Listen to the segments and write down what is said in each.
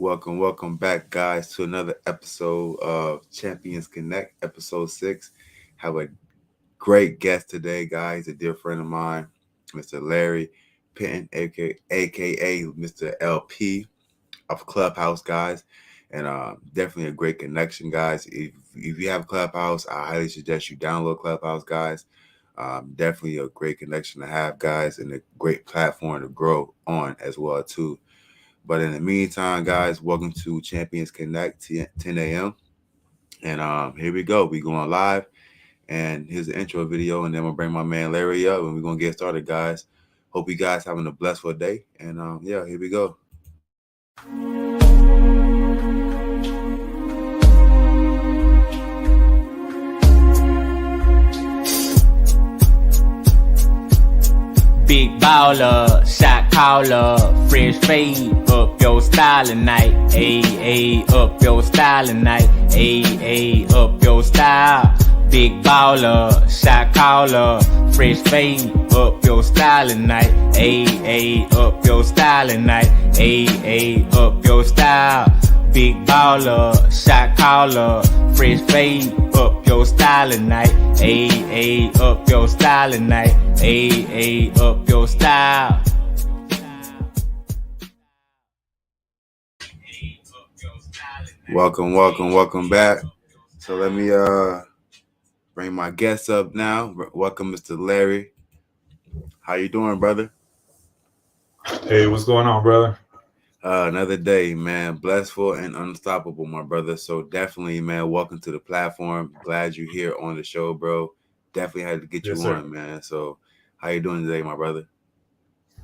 Welcome back, guys, to another episode of Champions Connect, episode 6. Have a great guest today, guys. A dear friend of mine, Mr. Larry Penton, aka Mr. LP of Clubhouse, guys. And definitely a great connection, guys. If you have Clubhouse, I highly suggest you download Clubhouse, guys. Definitely a great connection to have, guys, and a great platform to grow on as well, too. But in the meantime, guys, welcome to Champions Connect, 10 a.m. And here we go. We're going live. And here's the intro video. And then we'll bring my man Larry up. And we're going to get started, guys. Hope you guys having a blessed day. And yeah, here we go. Big baller, shot caller, fresh fade, up your style tonight. Ayy, up your style tonight. Ayy, up your style. Big baller, shot caller, fresh fade, up your style tonight. Ayy, up your style tonight. Ayy, up your style. Big baller, shot caller, fresh fade, up your style tonight. Ayy, up your style tonight. Ayy, up your style. Welcome back. So let me bring my guests up now. Welcome, Mr. Larry. How you doing, brother? Hey, what's going on, brother? Another day, man. Blessful and unstoppable, my brother. So definitely, man, welcome to the platform. Glad you're here on the show, bro. Definitely had to get you on, man. So how you doing today, my brother?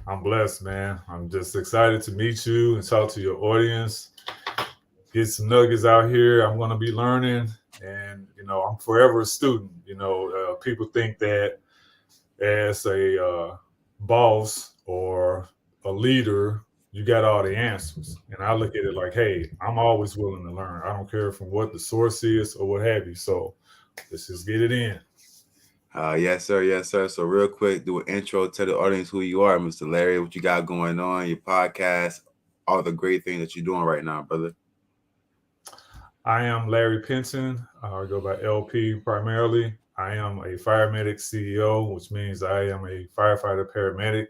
I'm blessed, man. I'm just excited to meet you and talk to your audience. Get some nuggets out here. I'm going to be learning. And, I'm forever a student. People think that as a boss or a leader, you got all the answers. And I look at it like, hey, I'm always willing to learn. I don't care from what the source is or what have you. So let's just get it in. Yes, sir. So real quick, do an intro, tell the audience who you are, Mr. Larry, what you got going on, your podcast, all the great things that you're doing right now, brother. I am Larry Penton. I go by LP primarily. I am a fire medic CEO, which means I am a firefighter paramedic.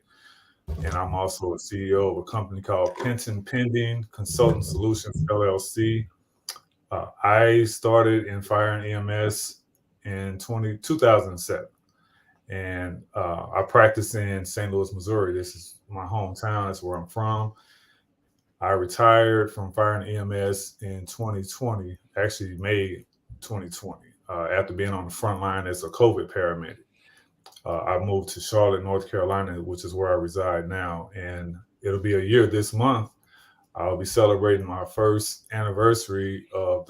And I'm also a CEO of a company called Penton Pending Consultant Solutions, LLC. I started in fire and EMS in 2007. And I practice in St. Louis, Missouri. This is my hometown. That's where I'm from. I retired from fire and EMS in 2020, actually May 2020, after being on the front line as a COVID paramedic. I moved to Charlotte, North Carolina, which is where I reside now. And it'll be a year this month. I'll be celebrating my first anniversary of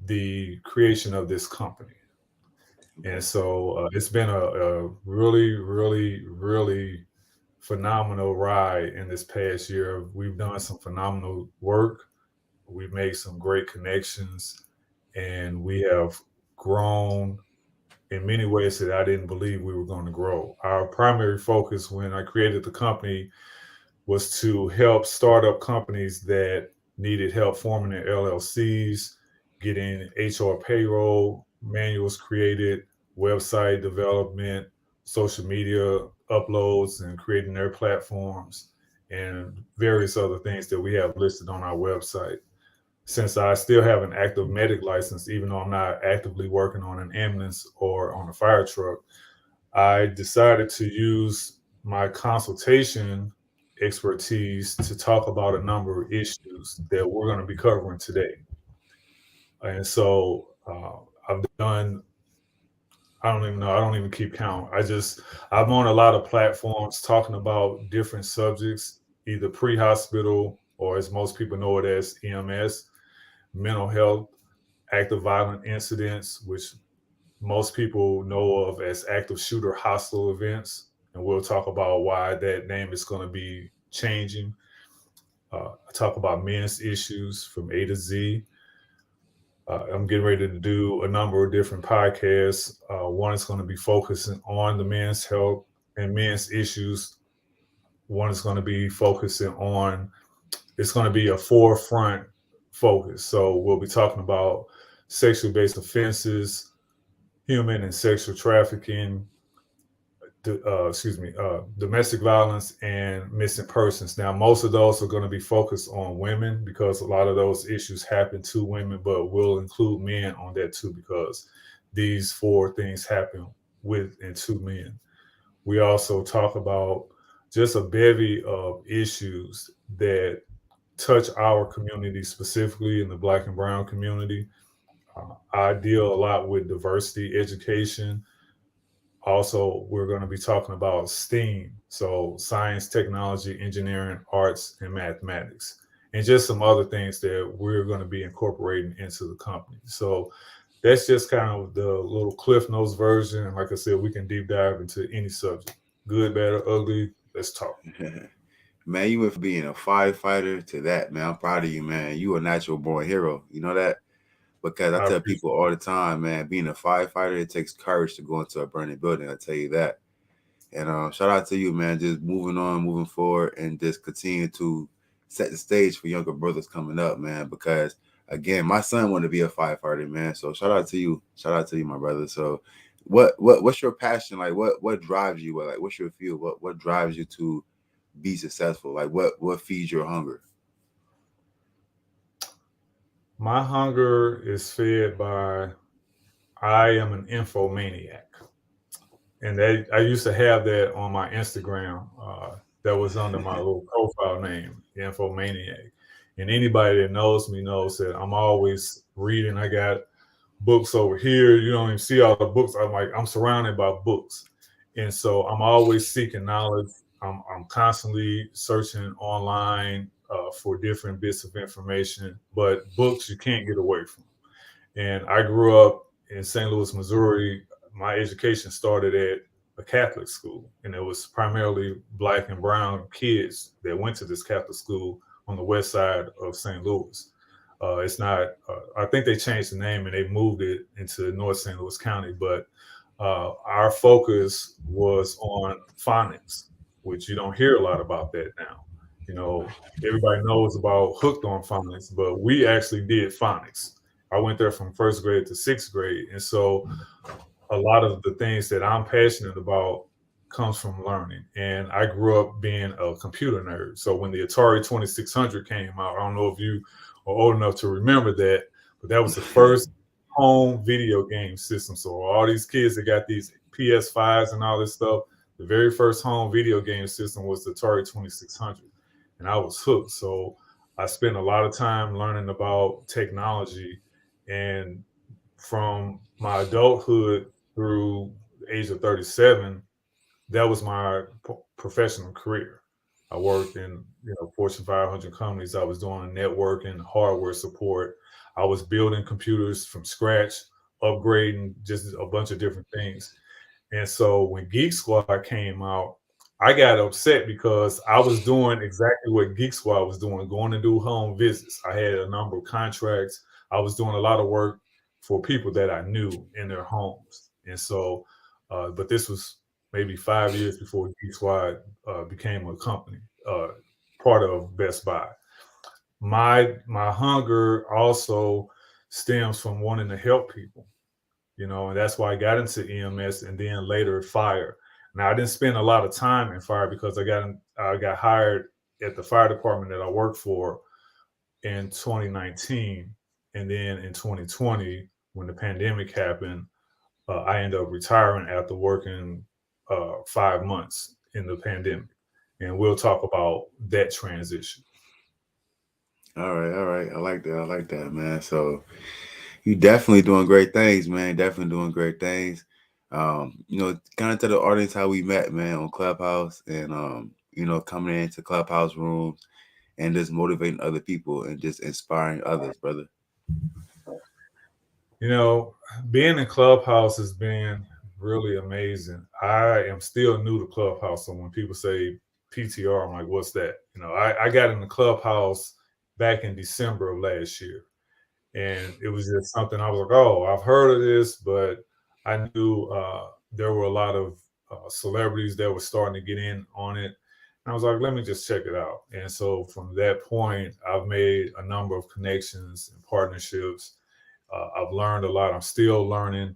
the creation of this company. And so it's been a really, really, really phenomenal ride in this past year. We've done some phenomenal work. We've made some great connections, and we have grown in many ways that I didn't believe we were going to grow. Our primary focus when I created the company was to help startup companies that needed help forming their LLCs, getting HR payroll manuals created, website development, social media uploads, and creating their platforms, and various other things that we have listed on our website. Since I still have an active medic license, even though I'm not actively working on an ambulance or on a fire truck, I decided to use my consultation expertise to talk about a number of issues that we're going to be covering today. And so I've done, I don't even keep count. I'm on a lot of platforms talking about different subjects, either pre-hospital or, as most people know it as, EMS, mental health, active violent incidents, which most people know of as active shooter hostile events. And we'll talk about why that name is going to be changing. I talk about men's issues from A to Z. I'm getting ready to do a number of different podcasts. One is going to be focusing on the men's health and men's issues. One is going to be focusing on it's going to be a forefront focus. So we'll be talking about sexually based offenses, human and sexual trafficking, domestic violence, and missing persons. Now, most of those are going to be focused on women because a lot of those issues happen to women, but we'll include men on that too because these four things happen with and to men. We also talk about just a bevy of issues that touch our community, specifically in the Black and Brown community. I deal a lot with diversity education. Also, we're going to be talking about STEAM, so science, technology, engineering, arts, and mathematics, and just some other things that we're going to be incorporating into the company. So that's just kind of the little Cliff Notes version. And like I said, we can deep dive into any subject, good, bad, or ugly. Let's talk. Man, you went from being a firefighter to that, man. I'm proud of you, man. You a natural born hero. You know that? Because I I tell appreciate people all the time, man, being a firefighter, it takes courage to go into a burning building. I tell you that. And shout out to you, man. Just moving on, moving forward, and just continue to set the stage for younger brothers coming up, man. Because again, my son wanted to be a firefighter, man. So shout out to you. Shout out to you, my brother. So what's your passion? Like what drives you? Like what's your feel? What drives you to be successful? Like what feeds your hunger? my hunger is fed by I am an infomaniac. And I used to have that on my Instagram. That was under my little profile name, Infomaniac. And anybody that knows me knows that I'm always reading. I got books over here. You don't even see all the books. I'm surrounded by books, and so I'm always seeking knowledge. I'm constantly searching online for different bits of information, but books you can't get away from. And I grew up in St. Louis, Missouri. My education started at a Catholic school, and it was primarily Black and brown kids that went to this Catholic school on the west side of St. Louis. It's not, I think they changed the name and they moved it into North St. Louis County, but our focus was on phonics, which you don't hear a lot about that now. You know, everybody knows about Hooked on Phonics, but we actually did phonics. I went there from first grade to sixth grade. And so a lot of the things that I'm passionate about comes from learning. And I grew up being a computer nerd. So when the Atari 2600 came out, I don't know if you are old enough to remember that, but that was the first home video game system. So all these kids that got these PS5s and all this stuff, the very first home video game system was the Atari 2600. And I was hooked. So I spent a lot of time learning about technology. And from my adulthood through the age of 37, that was my professional career. I worked in Fortune 500 companies. I was doing networking, hardware support. I was building computers from scratch, upgrading just a bunch of different things. And so when Geek Squad came out, I got upset because I was doing exactly what Geek Squad was doing, going to do home visits. I had a number of contracts. I was doing a lot of work for people that I knew in their homes. And so, but this was maybe 5 years before Geek Squad became a company, part of Best Buy. My hunger also stems from wanting to help people, and that's why I got into EMS and then later fire. Now I didn't spend a lot of time in fire because I got hired at the fire department that I worked for in 2019, and then in 2020 when the pandemic happened, I ended up retiring after working 5 months in the pandemic, and we'll talk about that transition. All right, all right. I like that. I like that, man. So you definitely doing great things, man. Definitely doing great things. Kind of tell the audience how we met, man, on Clubhouse, and coming into Clubhouse rooms and just motivating other people and just inspiring others, brother. Being in Clubhouse has been really amazing. I am still new to Clubhouse, so when people say PTR, I'm like, what's that? I got in the Clubhouse back in December of last year. And it was just something I was like, oh, I've heard of this, but I knew there were a lot of celebrities that were starting to get in on it. I was like, let me just check it out. And so from that point, I've made a number of connections and partnerships. I've learned a lot. I'm still learning.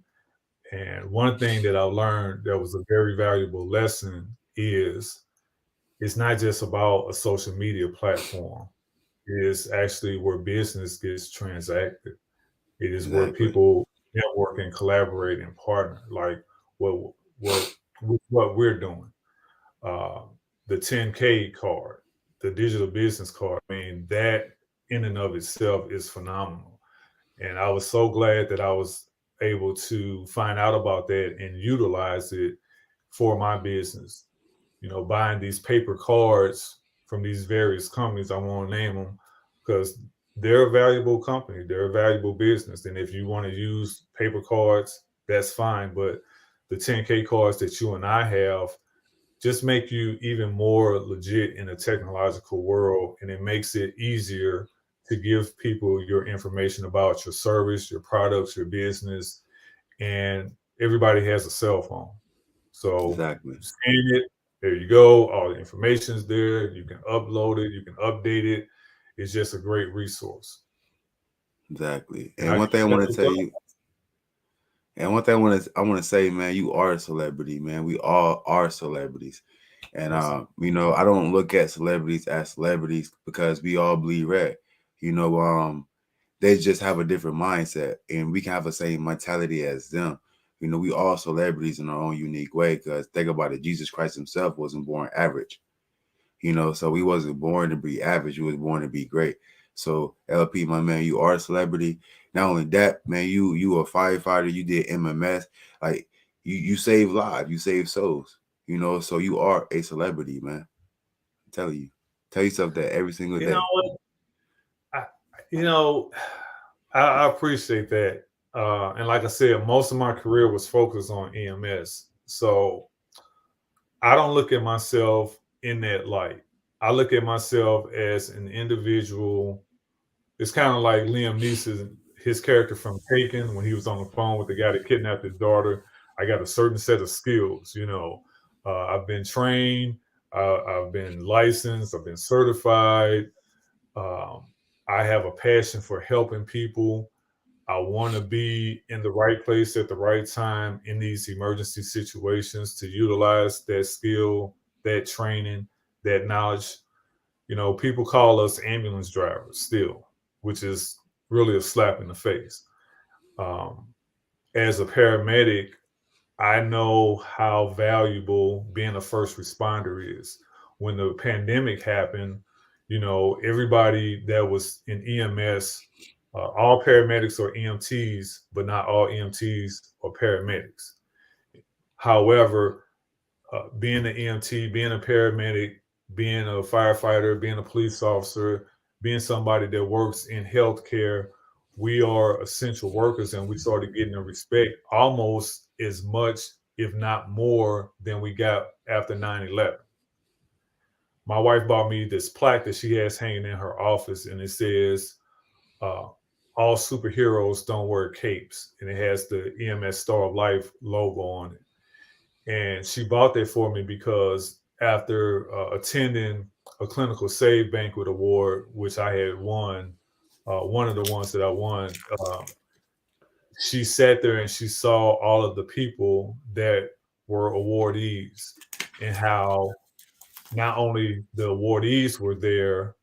And one thing that I learned that was a very valuable lesson is it's not just about a social media platform. It is actually where business gets transacted. It is where Exactly. people network and collaborate and partner, like what what what we're doing. Uh, the 10K card, the digital business card. I mean, that in and of itself is phenomenal. And I was so glad that I was able to find out about that and utilize it for my business. You know, buying these paper cards from these various companies, I won't name them because they're a valuable company, they're a valuable business. And if you want to use paper cards, that's fine. But the 10K cards that you and I have just make you even more legit in a technological world, and it makes it easier to give people your information about your service, your products, your business, and everybody has a cell phone. So Exactly. scan it, there you go. All the information's there. You can upload it, you can update it. It's just a great resource. Exactly. And And I one thing I use that want to as tell well. you, and one thing I want to say, man, you are a celebrity, man. We all are celebrities. And Yes. I don't look at celebrities as celebrities because we all bleed red. You know, they just have a different mindset, and we can have the same mentality as them. You know, we all celebrities in our own unique way. Because think about it, Jesus Christ Himself wasn't born average. You know, so we wasn't born to be average. We was born to be great. So LP, my man, you are a celebrity. Not only that, man, you a firefighter. You did MMS. Like you save lives. You save souls. You know, so you are a celebrity, man. I'm telling you, tell yourself that every single You know day. what? I, you know, I appreciate that. And like I said, most of my career was focused on EMS. So I don't look at myself in that light. I look at myself as an individual. It's kind of like Liam Neeson, his character from Taken, when he was on the phone with the guy that kidnapped his daughter. I got a certain set of skills. You know, I've been trained, I've been licensed, I've been certified. Um, I have a passion for helping people. I want to be in the right place at the right time in these emergency situations to utilize that skill, that training, that knowledge. You know, people call us ambulance drivers still, which is really a slap in the face. Um, as a paramedic, I know how valuable being a first responder is. When the pandemic happened, you know, everybody that was in EMS, all paramedics are EMTs, but not all EMTs are paramedics. However, being an EMT, being a paramedic, being a firefighter, being a police officer, being somebody that works in healthcare, we are essential workers, and we started getting the respect almost as much, if not more, than we got after 9/11. My wife bought me this plaque that she has hanging in her office, and it says, uh, all superheroes don't wear capes, and it has the EMS Star of Life logo on it. And she bought that for me because after attending a clinical save banquet award, which I had won, one of the ones that I won, she sat there and she saw all of the people that were awardees and how not only the awardees were there,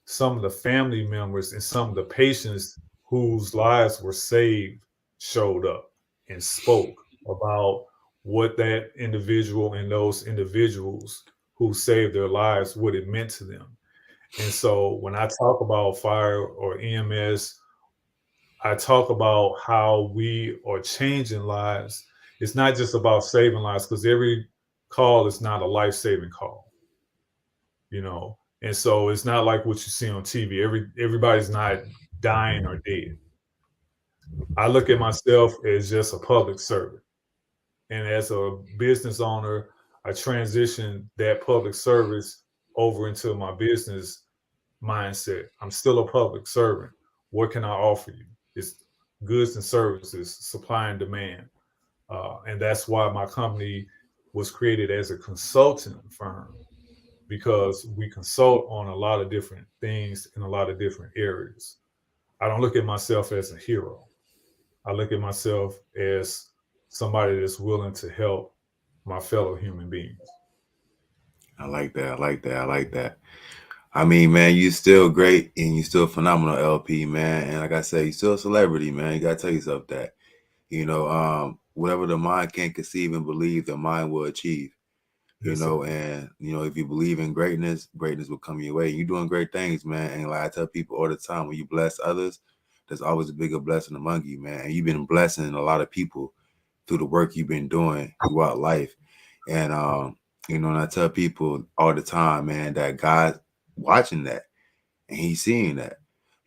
some of the family members and some of the patients whose lives were saved showed up and spoke about what that individual and those individuals who saved their lives, what it meant to them. And so when I talk about fire or EMS, I talk about how we are changing lives. It's not just about saving lives because every call is not a life-saving call, you know. And so it's not like what you see on TV. Everybody's not dying or dead. I look at myself as just a public servant. And as a business owner, I transition that public service over into my business mindset. I'm still a public servant. What can I offer you? It's goods and services, supply and demand. And that's why my company was created as a consulting firm. because we consult on a lot of different things in a lot of different areas. I don't look at myself as a hero. I look at myself as somebody that's willing to help my fellow human beings. I like that. I like that. I like that. I mean, man, you still great and you still phenomenal, LP, man. And like I said, you still a celebrity, man. You gotta tell yourself that. Whatever the mind can't conceive and believe, the mind will achieve. Yes, sir. And if you believe in greatness, greatness will come your way. You're doing great things, man. And like I tell people all the time, when you bless others, there's always a bigger blessing among you, man. And you've been blessing a lot of people through the work you've been doing throughout life. And and I tell people all the time, man, that God's watching that and he's seeing that,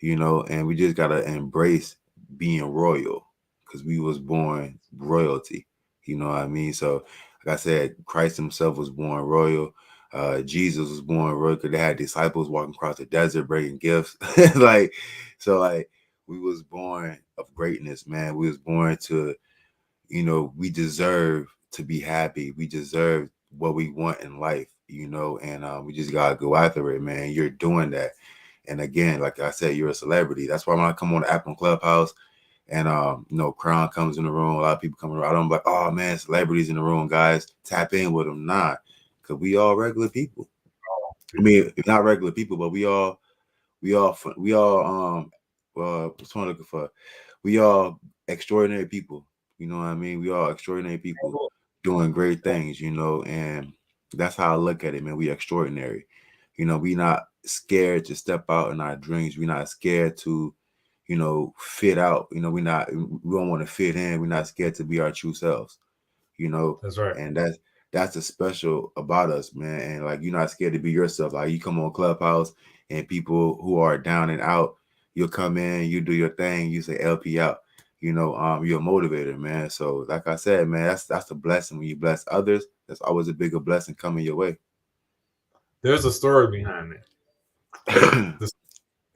and we just gotta embrace being royal because we was born royalty. You know what I mean? So like I said, Christ himself was born royal. Jesus was born royal because they had disciples walking across the desert bringing gifts. like we was born of greatness, man. We was born to, we deserve to be happy. We deserve what we want in life, and we just gotta go after it, man. You're doing that. And again, like I said, you're a celebrity. That's why when I come on the app on Clubhouse and Crown comes in the room, a lot of people come around, I'm like, oh man, celebrities in the room, guys, tap in with them. Nah, because we all regular people. I mean, not regular people, but we all what's one I'm looking for? We all extraordinary people. You know what I mean? We all extraordinary people doing great things, and that's how I look at it, man. We extraordinary. We not scared to step out in our dreams. We're not scared to, fit out. We don't want to fit in. We're not scared to be our true selves, That's right. and that's the special about us, man. And like, you're not scared to be yourself. Like, you come on Clubhouse and people who are down and out, you'll come in, you do your thing, you say LP out. You're a motivator, man. So like I said, man, that's a blessing. When you bless others, there's always a bigger blessing coming your way. There's a story behind that.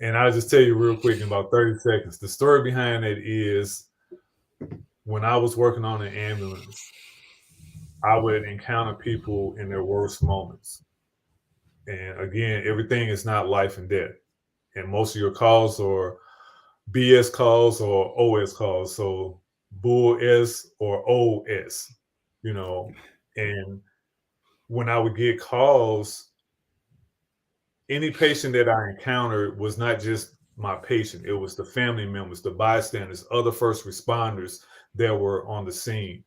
And I'll just tell you real quick in about 30 seconds. The story behind it is when I was working on an ambulance, I would encounter people in their worst moments. And again, everything is not life and death. And most of your calls are BS calls or OS calls. So bull S or OS, And when I would get calls, any patient that I encountered was not just my patient. It was the family members, the bystanders, other first responders that were on the scene.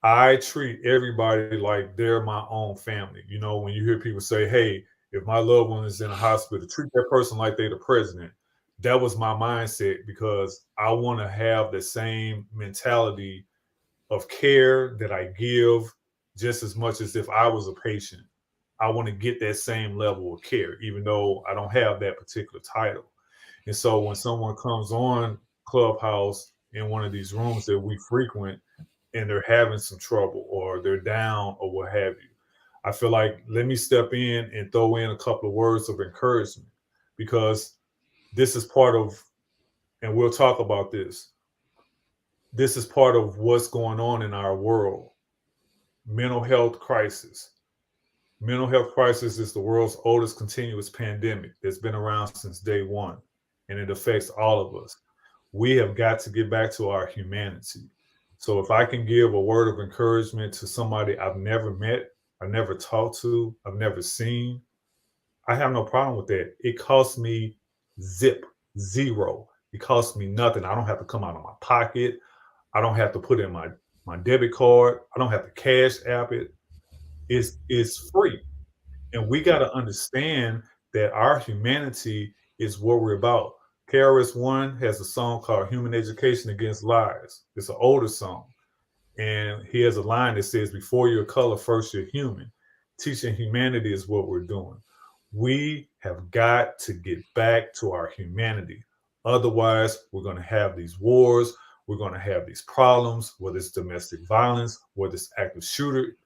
I treat everybody like they're my own family. When you hear people say, hey, if my loved one is in a hospital, treat that person like they're the president. That was my mindset because I want to have the same mentality of care that I give just as much as if I was a patient. I want to get that same level of care, even though I don't have that particular title. And so when someone comes on Clubhouse in one of these rooms that we frequent and they're having some trouble or they're down or what have you, I feel like let me step in and throw in a couple of words of encouragement because this is part of, and we'll talk about this. This is part of what's going on in our world. Mental health crisis. Mental health crisis is the world's oldest continuous pandemic that's been around since day one, and it affects all of us. We have got to get back to our humanity. So if I can give a word of encouragement to somebody I've never met, I've never talked to, I've never seen, I have no problem with that. It costs me zero. It costs me nothing. I don't have to come out of my pocket. I don't have to put in my debit card. I don't have to cash app it. It's free. And we got to understand that our humanity is what we're about. KRS-One has a song called Human Education Against Lies. It's an older song. And he has a line that says, before you're color, first you're human. Teaching humanity is what we're doing. We have got to get back to our humanity. Otherwise, we're going to have these wars. We're going to have these problems, whether it's domestic violence, whether it's active shooter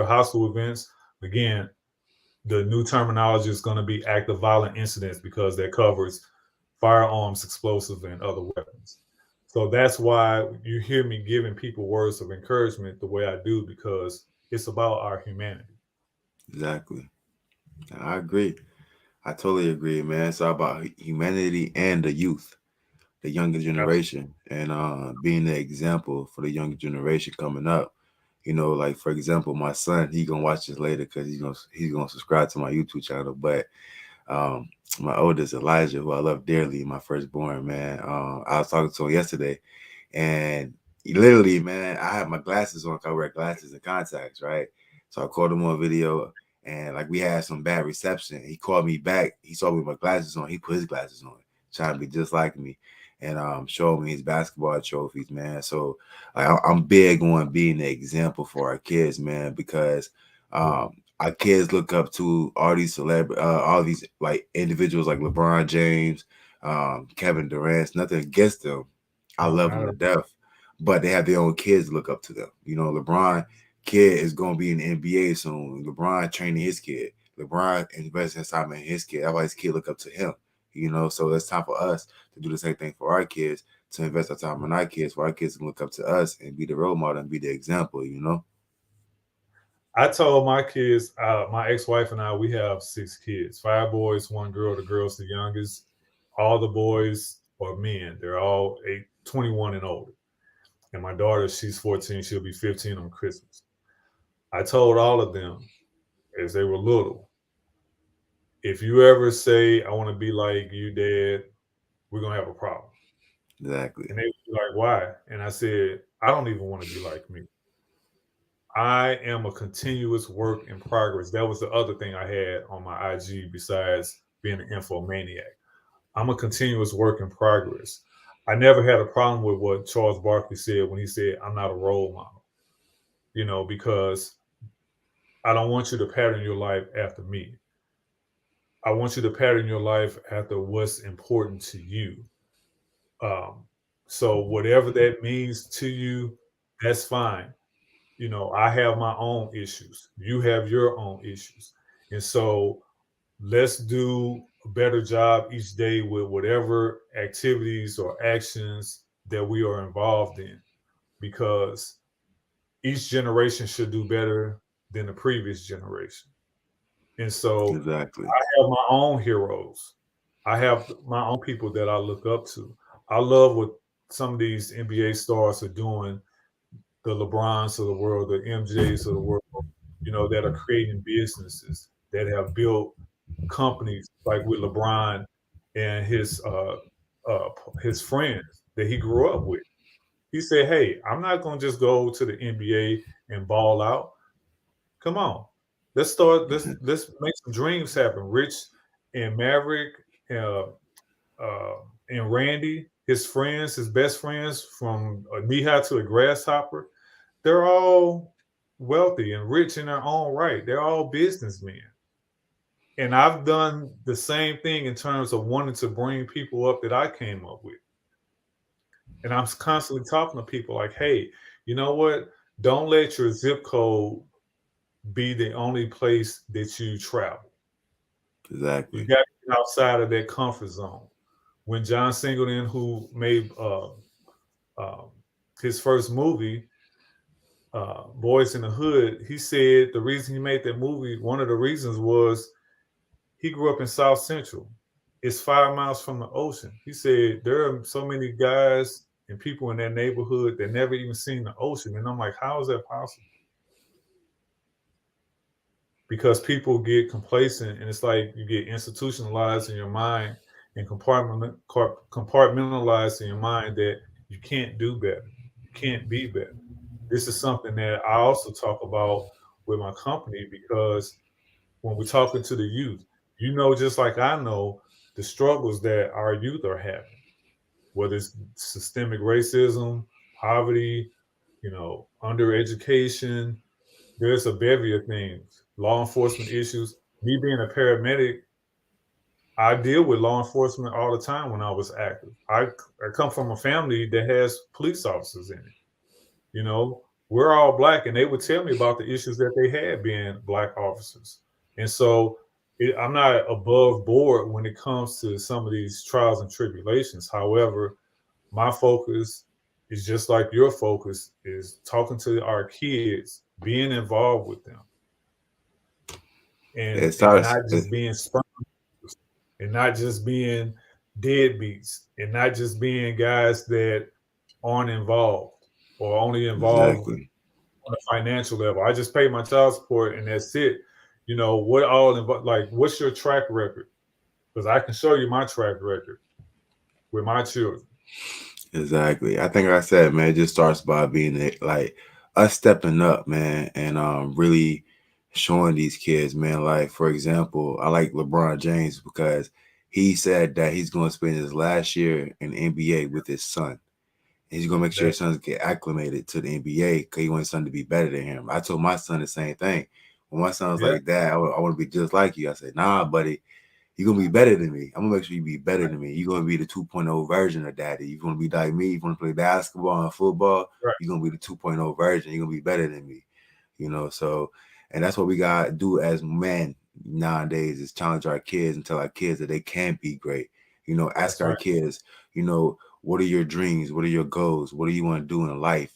hostile events. Again, the new terminology is going to be active violent incidents because that covers firearms, explosives, and other weapons. So that's why you hear me giving people words of encouragement the way I do, because it's about our humanity. Exactly. I agree. I totally agree, man. It's all about humanity and the youth, the younger generation, and being the example for the younger generation coming up. You know, like for example, my son, he gonna watch this later because he's gonna subscribe to my YouTube channel. But um, my oldest Elijah, who I love dearly, my firstborn, man. I was talking to him yesterday, and literally, man, I have my glasses on. 'Cause I wear glasses and contacts, right? So I called him on video, and like we had some bad reception. He called me back. He saw me with my glasses on. He put his glasses on, trying to be just like me, and showed me his basketball trophies, man. So like, I'm big on being the example for our kids, man, because Yeah. um, our kids look up to all these all these like individuals like LeBron James, Kevin Durant. Nothing against them, I No, love not them at to all. death, but they have their own kids to look up to them. You know, LeBron kid is going to be in the NBA soon. LeBron training his kid. LeBron investing his time in his kid. That's why his kid look up to him. You know, so it's time for us to do the same thing for our kids, to invest our time in our kids, for our kids to look up to us and be the role model and be the example. You know, I told my kids, my ex-wife and I, we have 6 kids, 5 boys, 1 girl. The girl's the youngest. All the boys are men. They're all 21 and older. And my daughter, she's 14. She'll be 15 on Christmas. I told all of them as they were little, if you ever say, I want to be like you, Dad, we're going to have a problem. exactly, And they were like, why? And I said, I don't even want to be like me. I am a continuous work in progress. That was the other thing I had on my IG besides being an infomaniac. I'm a continuous work in progress. I never had a problem with what Charles Barkley said when he said, I'm not a role model, because I don't want you to pattern your life after me. I want you to pattern your life after what's important to you. Um, so, whatever that means to you, that's fine. I have my own issues. You have your own issues. And so let's do a better job each day with whatever activities or actions that we are involved in, because each generation should do better than the previous generation. And so exactly, I have my own heroes. I have my own people that I look up to. I love what some of these NBA stars are doing, the LeBrons of the world, the MJs of the world, that are creating businesses, that have built companies like with LeBron and uh, his friends that he grew up with. He said, "Hey, I'm not going to just go to the NBA and ball out. Come on, let's start. Let's make some dreams happen." Rich and Maverick, uh, uh, and Randy, his friends, his best friends, from a knee high to a grasshopper, they're all wealthy and rich in their own right. They're all businessmen. And I've done the same thing in terms of wanting to bring people up that I came up with. And I'm constantly talking to people like, hey, you know what? Don't let your zip code be the only place that you travel. You exactly, got to get outside of that comfort zone. When John Singleton, who made uh, his first movie, Boys in the Hood, he said the reason he made that movie, one of the reasons was he grew up in South Central. It's 5 miles from the ocean. He said there are so many guys and people in that neighborhood that never even seen the ocean. And I'm like, how is that possible? Because people get complacent and it's like you get institutionalized in your mind and compartmentalized in your mind that you can't do better. You can't be better. This is something that I also talk about with my company, because when we're talking to the youth, just like I know the struggles that our youth are having, whether it's systemic racism, poverty, undereducation. There's a bevy of things, law enforcement issues. Me being a paramedic, I deal with law enforcement all the time when I was active. I come from a family that has police officers in it. We're all black, and they would tell me about the issues that they had being black officers. And so I'm not above board when it comes to some of these trials and tribulations. However, my focus is just like your focus is talking to our kids, being involved with them. and It and starts. not just being sperm, and not just being deadbeats, and not just being guys that aren't involved or only involved Exactly. on a financial level. I just pay my child support and that's it. You know what all like what's your track record? Because I can show you my track record with my children. Exactly. I think, like I said, man, it just starts by being like us stepping up, man, and really showing these kids, man. Like, for example, I like LeBron James because he said that he's going to spend his last year in the NBA with his son. He's gonna make sure That his sons get acclimated to the NBA because he wants his son to be better than him. I told my son the same thing. When my son was yeah, like, "Dad, I want to be just like you," I said, "Nah, buddy, you're gonna be better than me. I'm gonna make sure you be better than me. You're gonna be the 2.0 version of daddy. You're gonna be like me. You wanna play basketball and football, right, you're gonna be the 2.0 version. You're gonna be better than me. So and that's what we gotta do as men nowadays is challenge our kids and tell our kids that they can be great. Ask that's our right, kids, what are your dreams? What are your goals? What do you want to do in life?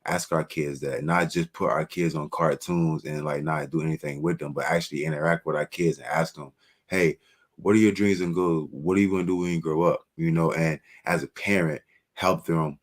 Ask our kids that, not just put our kids on cartoons and like not do anything with them, but actually interact with our kids and ask them, hey, what are your dreams and goals? What are you going to do when you grow up? And as a parent, help them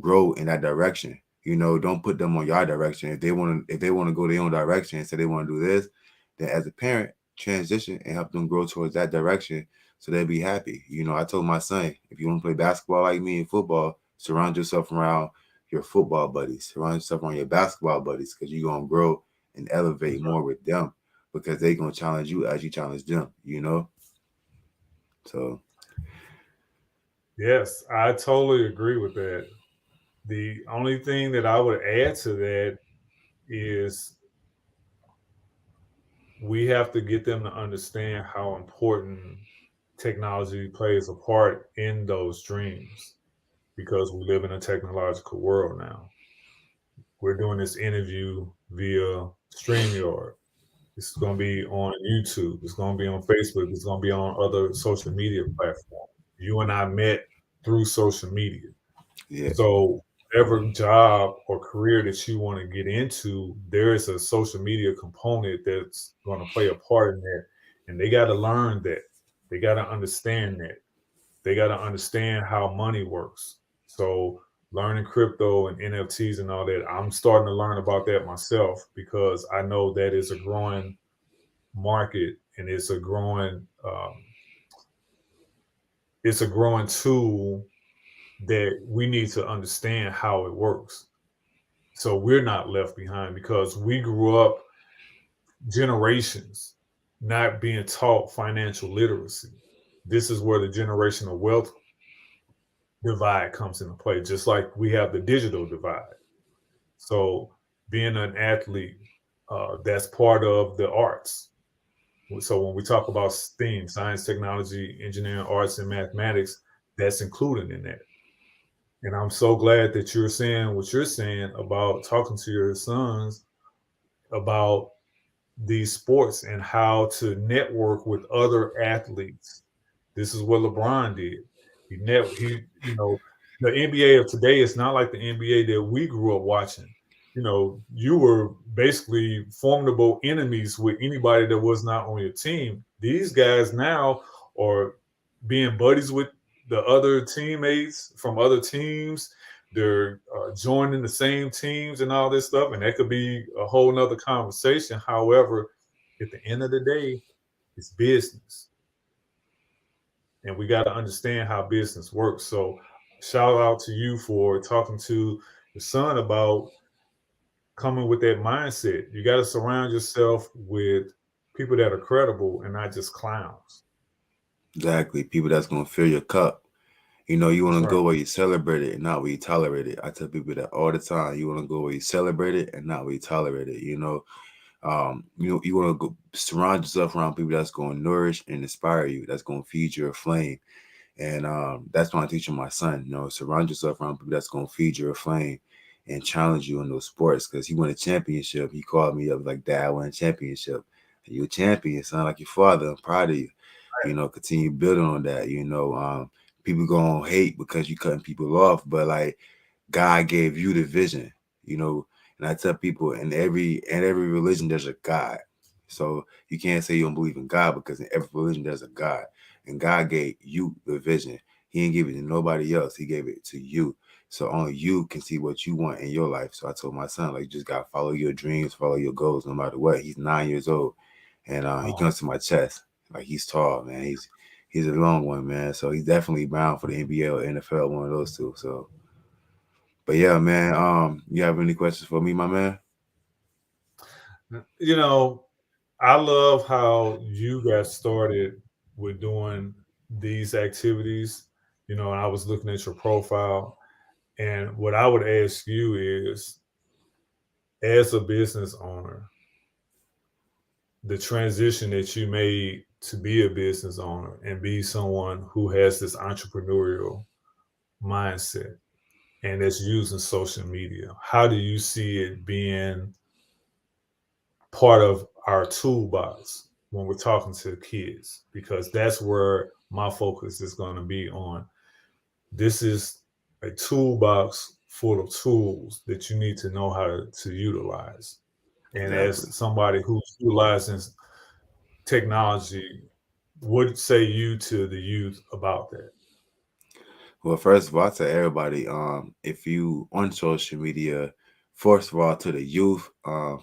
grow in that direction. Don't put them on your direction. If they want to go their own direction and say they want to do this, then as a parent, transition and help them grow towards that direction so they'll be happy. I told my son, if you want to play basketball like me in football, surround yourself around your football buddies, surround yourself around your basketball buddies, because you're gonna grow and elevate that's right. more with them because they're gonna challenge you as you challenge them. So Yes, I totally agree with that. The only thing that I would add to that is we have to get them to understand how important technology plays a part in those dreams because we live in a technological world now. We're doing this interview via StreamYard. It's going to be on YouTube. It's going to be on Facebook. It's going to be on other social media platforms. You and I met through social media. yeah, So, whatever job or career that you want to get into, there is a social media component that's going to play a part in that. And they got to learn that. They got to understand that. They got to understand how money works. So, learning crypto and NFTs and all that, I'm starting to learn about that myself because I know that is a growing market and it's a growing tool that we need to understand how it works so we're not left behind because we grew up generations not being taught financial literacy. This is where the generational wealth divide comes into play, just like we have the digital divide. So being an athlete, that's part of the arts. So when we talk about STEAM, science, technology, engineering, arts, and mathematics, that's included in that. And I'm so glad that you're saying what you're saying about talking to your sons about these sports and how to network with other athletes. This is what LeBron did. The NBA of today is not like the NBA that we grew up watching. You were basically formidable enemies with anybody that was not on your team. These guys now are being buddies with the other teammates from other teams. They're joining the same teams and all this stuff, and that could be a whole nother conversation. However, at the end of the day, it's business, and we got to understand how business works. So, shout out to you for talking to your son about coming with that mindset. You got to surround yourself with people that are credible and not just clowns. exactly. People that's gonna fill your cup. You want That's to right. go where you celebrate it and not where you tolerate it. I tell people that all the time. You want to go where you celebrate it and not where you tolerate it. You want to go surround yourself around people that's going to nourish and inspire you. That's going to feed your flame. And that's why I'm teaching my son. Surround yourself around people that's going to feed your flame and challenge you in those sports. Because he won a championship. He called me up like, "Dad, I won a championship. You're a champion, son, like your father. I'm proud of you. Continue building on that. People gonna hate because you cutting people off, but like God gave you the vision. You know, and I tell people in every religion there's a God. So you can't say you don't believe in God, because in every religion there's a God. And God gave you the vision. He didn't give it to nobody else. He gave it to you. So only you can see what you want in your life. So I told my son, like, you just gotta follow your dreams, follow your goals, no matter what. He's 9 years old, and he Oh, comes to my chest. Like, he's tall, man. He's a long one, man. So he's definitely bound for the NBA or NFL, one of those two. So, but yeah, man. You have any questions for me, my man? you know, I love how you got started with doing these activities. You know, and I was looking at your profile, and what I would ask you is, as a business owner, the transition that you made to be a business owner and be someone who has this entrepreneurial mindset and that's using social media. How do you see it being part of our toolbox when we're talking to kids? Because that's where my focus is going to be on. This is a toolbox full of tools that you need to know how to utilize. And Exactly. as somebody who's utilizing technology, what say you to the youth about that? Well, first of all, I tell everybody, if you on social media, first of all, to the youth, I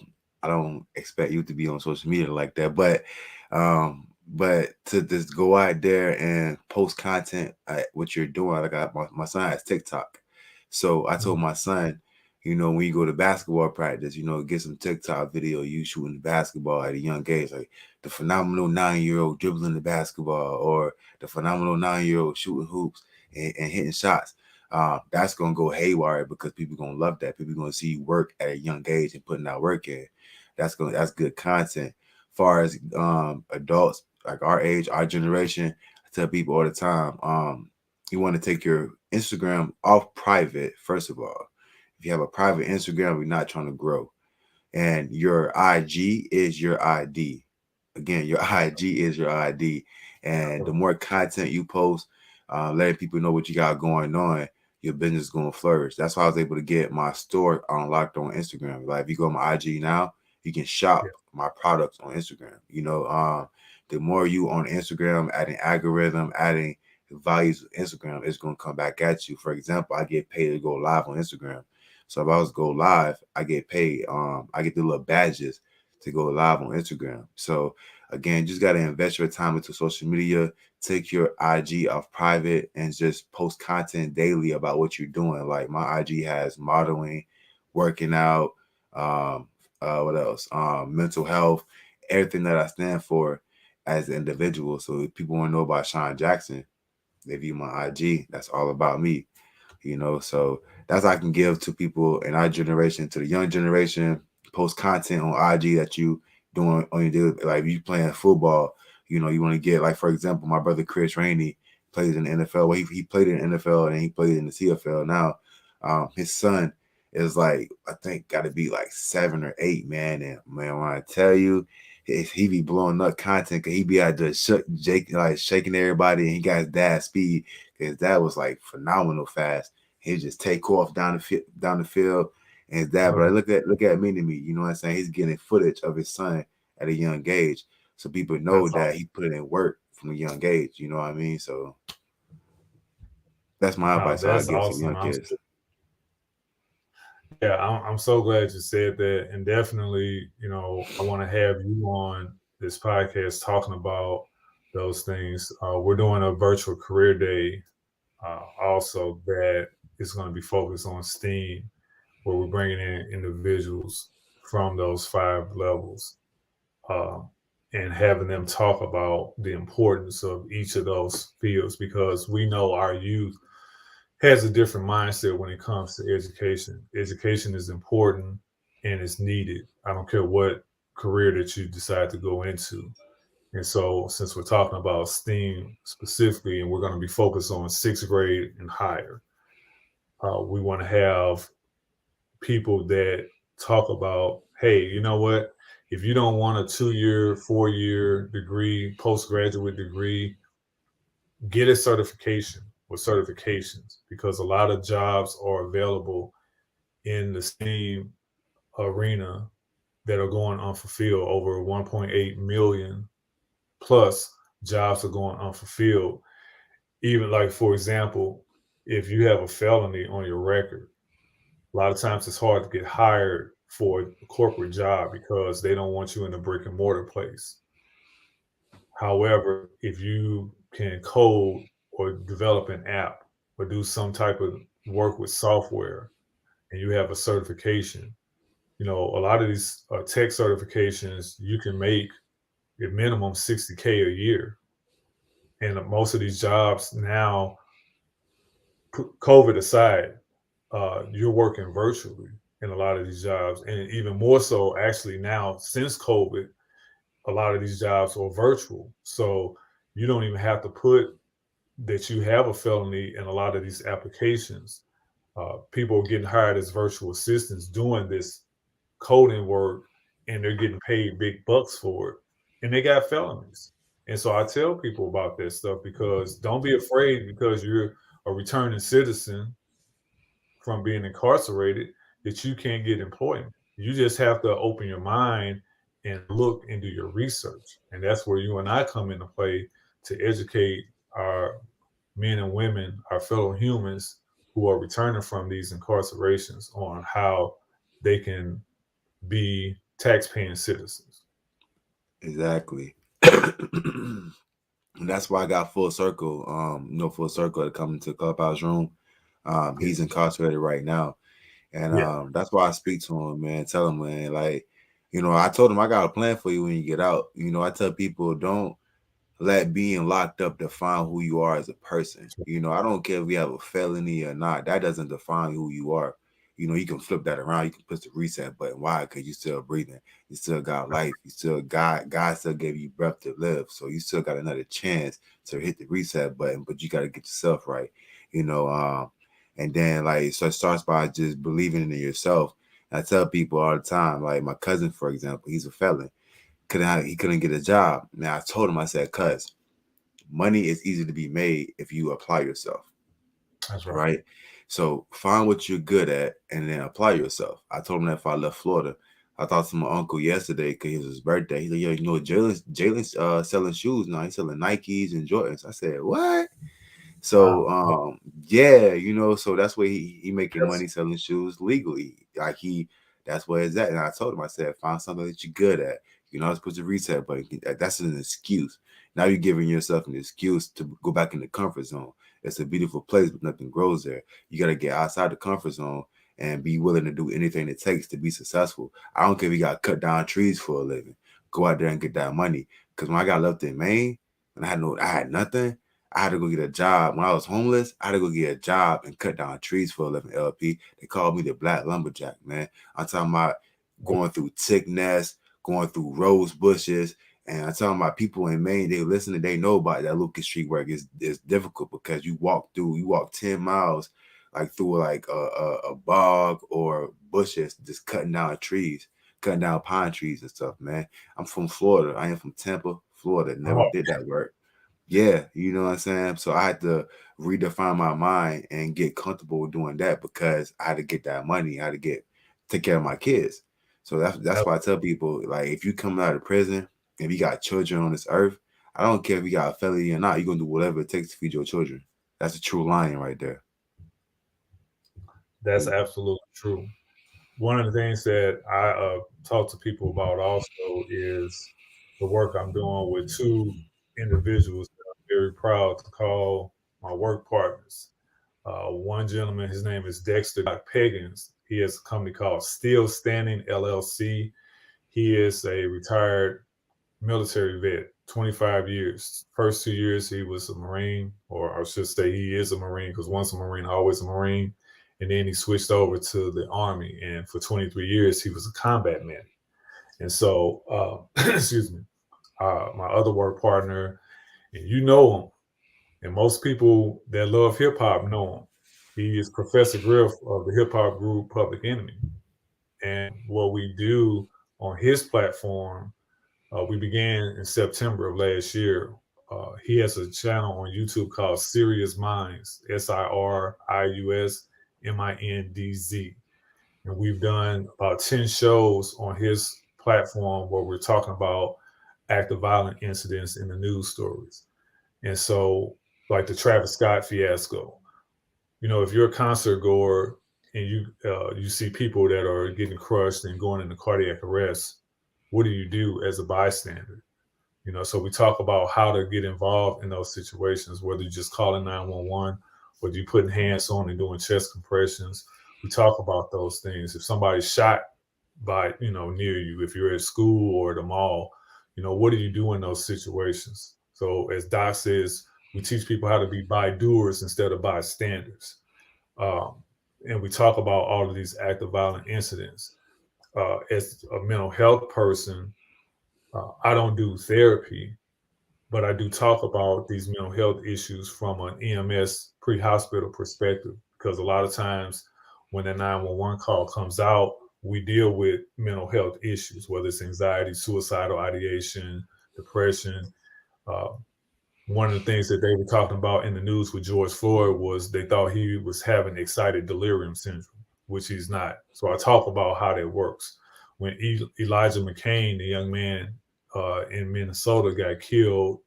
don't expect you to be on social media like that, but to just go out there and post content at what you're doing. Like, my son has TikTok, so I told Mhm. my son, when you go to basketball practice, get some TikTok video you shooting the basketball at a young age, like the phenomenal 9-year-old dribbling the basketball, or the phenomenal 9-year-old shooting hoops and hitting shots. That's gonna go haywire, because people gonna love that. People gonna see you work at a young age and putting that work in. That's good content. Far as adults like our age, our generation, I tell people all the time, you want to take your Instagram off private. First of all, if you have a private Instagram, we're not trying to grow, and your IG is your ID. Again, your IG is your ID, and the more content you post, letting people know what you got going on, your business is going to flourish. That's why I was able to get my store unlocked on Instagram. Like, if you go on my IG now, you can shop Yeah. my products on Instagram. The more you on Instagram, adding algorithm, adding values of Instagram, it's going to come back at you. For example, I get paid to go live on Instagram. So if I was to go live, I get paid. I get the little badges to go live on Instagram. So again, just got to invest your time into social media. Take your IG off private and just post content daily about what you're doing. Like, my IG has modeling, working out, what else? Mental health, everything that I stand for as an individual. So if people want to know about Shawn Jackson, they view my IG. That's all about me. So that's how I can give to people in our generation, to the young generation. Post content on IG that you doing on your daily, like, you playing football. You want to get, like, for example, my brother Chris Rainey plays in the NFL. Well, he played in the NFL and he played in the CFL. Now, his son is, like, I think got to be like 7 or 8, man. And man, when I tell you, he be blowing up content, cause he be out there Jake, like, shaking everybody, and he got his dad's speed. His dad was, like, phenomenal fast. He just take off down the field, and his dad. But I Love it. look at Mini Me. You know what I'm saying? He's getting footage of his son at a young age, so people know That's that awesome. he put in work from a young age. You know what I mean? So that's my No, advice I that's give to awesome. young kids. I'm so glad you said that. And definitely, I want to have you on this podcast talking about those things. We're doing a virtual career day also that is going to be focused on STEAM, where we're bringing in individuals from those 5 levels uh, and having them talk about the importance of each of those fields, because we know our youth has a different mindset when it comes to education. Education is important and it's needed. I don't care what career that you decide to go into. And so, since we're talking about STEAM specifically, and we're going to be focused on 6th grade and higher, we want to have people that talk about, hey, you know what? If you don't want a 2-year, 4-year degree, postgraduate degree, get a certification or certifications, because a lot of jobs are available in the STEAM arena that are going unfulfilled. Over 1.8 million plus jobs are going unfulfilled. Even like, for example, if you have a felony on your record, a lot of times it's hard to get hired for a corporate job because they don't want you in a brick and mortar place. However, if you can code or develop an app or do some type of work with software and you have a certification, a lot of these tech certifications, you can make at minimum 60K a year. And most of these jobs now, COVID aside, you're working virtually in a lot of these jobs. And even more so, actually, now since COVID, a lot of these jobs are virtual. So you don't even have to put that you have a felony in a lot of these applications. People are getting hired as virtual assistants doing this coding work, and they're getting paid big bucks for it, and they got felonies. And so I tell people about this stuff because don't be afraid because you're a returning citizen from being incarcerated that you can't get employment. You just have to open your mind and look and do your research. And that's where you and I come into play to educate our men and women, our fellow humans who are returning from these incarcerations on how they can be tax-paying citizens. Exactly. And that's why I got full circle. Full circle to come into Clubhouse room. Yeah. He's incarcerated right now, and Yeah. that's why I speak to him, man. Tell him, man, like, I told him I got a plan for you when you get out. I tell people don't let being locked up define who you are as a person. I don't care if you have a felony or not. That doesn't define who you are. You can flip that around. You can push the reset button. Why? Because you still breathing. You still got life. You still God still gave you breath to live. So you still got another chance to hit the reset button, but you got to get yourself right. And then so it starts by just believing in yourself. I tell people all the time, like my cousin, for example, he's a felon. He couldn't get a job. Now I told him, I said, cuz money is easy to be made if you apply yourself. That's right. Right. So find what you're good at and then apply yourself. I told him that if I left Florida. I talked to my uncle yesterday because it was his birthday. He's like, yo, Jalen's selling shoes now. He's selling Nikes and Jordans. I said, what? So Wow. yeah, so that's where he making Yes. money selling shoes legally. That's where it's at. And I told him, I said, find something that you're good at. Let's put the reset button. That's an excuse. Now you're giving yourself an excuse to go back in the comfort zone. It's a beautiful place, but nothing grows there. You gotta get outside the comfort zone and be willing to do anything it takes to be successful. I don't care if you gotta cut down trees for a living. Go out there and get that money. Because when I got left in Maine, when I had nothing, I had to go get a job. When I was homeless, I had to go get a job and cut down trees for a living. LP. They called me the Black Lumberjack, man. I'm talking about going through tick nests, going through rose bushes. And I'm talking about people in Maine, they listen, they know about that Lucas Street work. It's difficult because you walk 10 miles like through like a bog or bushes, just cutting down trees, cutting down pine trees and stuff, man. I'm from Florida. I am from Tampa, Florida. Never Oh, did that work. Yeah, you know what I'm saying? So I had to redefine my mind and get comfortable with doing that because I had to get that money. I had to take care of my kids. So that's why I tell people, like, if you come out of prison, if you got children on this earth, I don't care if you got a felony or not, you're gonna do whatever it takes to feed your children. That's a true lion right there. that's absolutely true. One of the things that I talk to people about also is the work I'm doing with two individuals that I'm very proud to call my work partners. One gentleman, his name is Dexter Peggins. He has a company called Still Standing LLC. He is a retired military vet, 25 years. First 2 years, he was a Marine, or I should say he is a Marine because once a Marine, always a Marine. And then he switched over to the Army. And for 23 years, he was a combat medic. And so, excuse me, my other work partner, and you know him, and most people that love hip hop know him. He is Professor Griff of the hip hop group Public Enemy. And what we do on his platform, we began in September of last year. He has a channel on YouTube called Serious Minds, SIRIUSMINDZ. And we've done about 10 shows on his platform where we're talking about active violent incidents in the news stories. And so, like the Travis Scott fiasco, if you're a concert goer and you see people that are getting crushed and going into cardiac arrest, what do you do as a bystander? So we talk about how to get involved in those situations, whether you're just calling 911, whether you're putting hands on and doing chest compressions. We talk about those things. If somebody's shot by, near you, if you're at school or the mall, what do you do in those situations? So as Doc says, we teach people how to be by-doers instead of bystanders. And we talk about all of these active violent incidents. As a mental health person, I don't do therapy, but I do talk about these mental health issues from an EMS pre-hospital perspective, because a lot of times when the 911 call comes out, we deal with mental health issues, whether it's anxiety, suicidal ideation, depression. Uh, One of the things that they were talking about in the news with George Floyd was they thought he was having excited delirium syndrome, which he's not. So I talk about how that works. When Elijah McCain, the young man in Minnesota, got killed,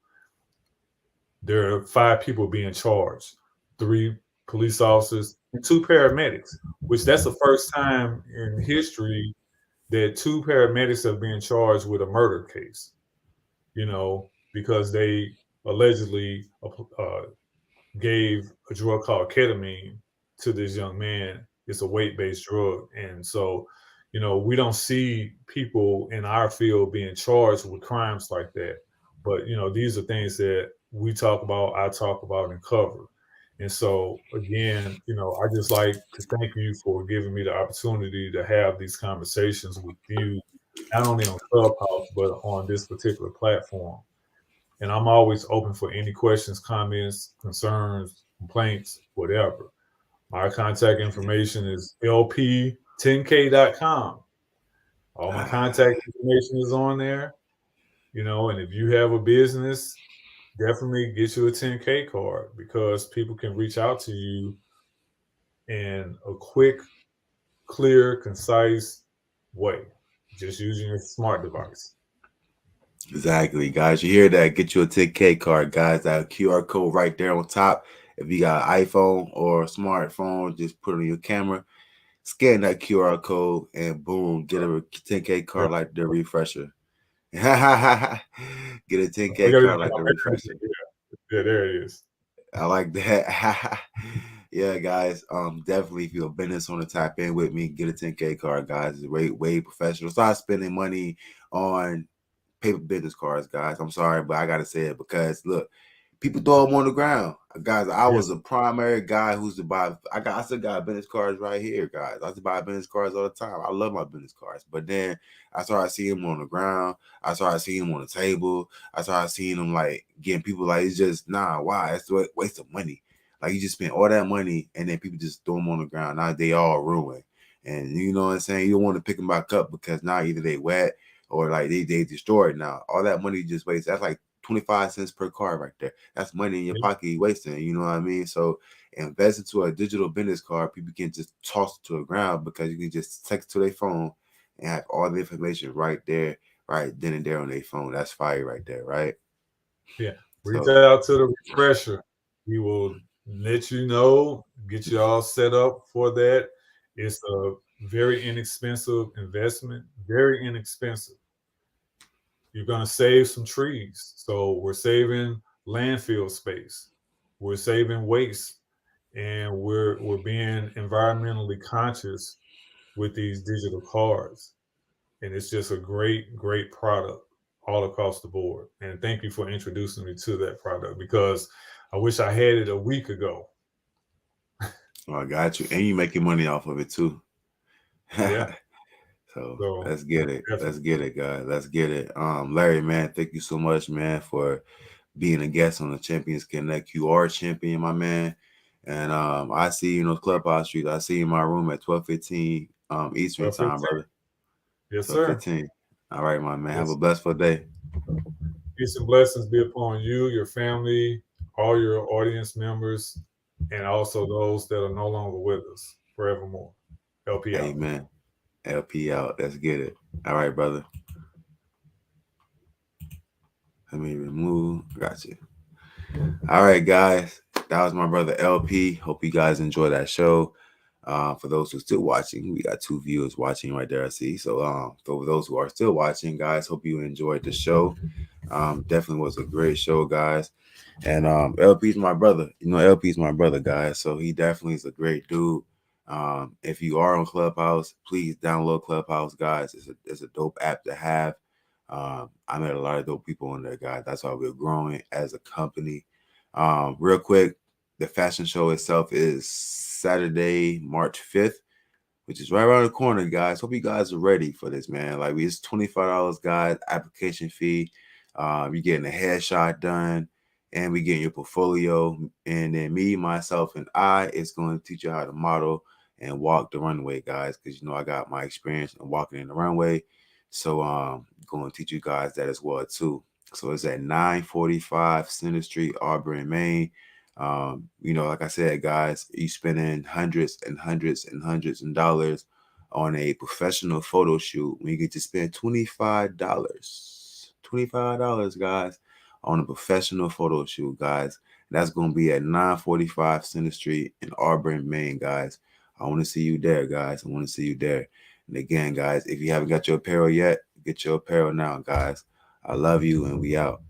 there are 5 people being charged, 3 police officers and 2 paramedics, which that's the first time in history that 2 paramedics have been charged with a murder case, because they allegedly gave a drug called ketamine to this young man. It's a weight-based drug. And so, we don't see people in our field being charged with crimes like that. But, these are things that we talk about, I talk about and cover. And so, again, I just like to thank you for giving me the opportunity to have these conversations with you, not only on Clubhouse, but on this particular platform. And I'm always open for any questions, comments, concerns, complaints, whatever. My contact information is lp10k.com. All my contact information is on there, and if you have a business, definitely get you a 10K card, because people can reach out to you in a quick, clear, concise way, just using your smart device. Exactly, guys. You hear that? Get you a 10K card, guys. That QR code right there on top. If you got an iPhone or a smartphone, just put it on your camera, scan that QR code, and boom, get a 10K card like the refresher. Get a 10K card like the refresher. Yeah, there it is. I like that. Yeah, guys. Definitely, if you're a business owner, tap in with me. Get a 10K card, guys. It's way professional. Start spending money on paper business cards, guys. I'm sorry, but I gotta say it, because look, people throw them on the ground, guys. I was a primary guy who's to buy. I still got business cards right here, guys. I used to buy business cards all the time. I love my business cards, but then I started seeing them on the ground. I started seeing them on the table. I started seeing them like getting people like, it's just why? It's a waste of money. Like, you just spend all that money and then people just throw them on the ground. Now they all ruined, and you know what I'm saying. You don't want to pick them back up, because now either they wet or like they destroyed. Now all that money just wastes. That's like 25 cents per card right there. That's money in your pocket you wasting. You know what I mean? So invest into a digital business card. People can just toss it to the ground, because you can just text to their phone and have all the information right there, right then and there on their phone. That's fire right there, right? Yeah. Reach out to the refresher. We will let you know, get you all set up for that. It's a very inexpensive investment, very inexpensive. You're going to save some trees. So we're saving landfill space. We're saving waste, and we're being environmentally conscious with these digital cards. And it's just a great product all across the board. And thank you for introducing me to that product, because I wish I had it a week ago. Oh, I got you. And you making money off of it too. Yeah. So let's get it. Definitely. Let's get it, guys. Let's get it. Larry, man, thank you so much, man, for being a guest on the Champions Connect. You are a champion, my man. And I see you on Clubhouse Street. I see you in my room at 12:15 Eastern 12:15. Time, brother. Yes, sir. 12:15. All right, my man. Yes. Have a blessed day. Peace and blessings be upon you, your family, all your audience members, and also those that are no longer with us forevermore. LP out. Amen. LP out. Let's get it. All right, brother. Let me remove. Gotcha. All right, guys. That was my brother LP. Hope you guys enjoy that show. For those who are still watching, we got 2 viewers watching right there. I see. So, for those who are still watching, guys, hope you enjoyed the show. Definitely was a great show, guys. And LP's my brother. You know, LP's my brother, guys. So he definitely is a great dude. If you are on Clubhouse, please download Clubhouse, guys. It's a dope app to have. I met a lot of dope people on there, guys. That's why we're growing as a company. Real quick, the fashion show itself is Saturday, March 5th, which is right around the corner, guys. Hope you guys are ready for this, man. Like, it's $25, guys, application fee. You're getting a headshot done, and we getting your portfolio. And then me, myself, and I is going to teach you how to model and walk the runway, guys, because, you know, I got my experience in walking in the runway. So, going to teach you guys that as well, too. So it's at 945 Center Street, Auburn, Maine. You know, like I said, guys, you spending hundreds and hundreds and hundreds of dollars on a professional photo shoot when you get to spend $25. $25, guys, on a professional photo shoot, guys. And that's going to be at 945 Center Street in Auburn, Maine, guys. I want to see you there, guys. I want to see you there. And again, guys, if you haven't got your apparel yet, get your apparel now, guys. I love you, and we out.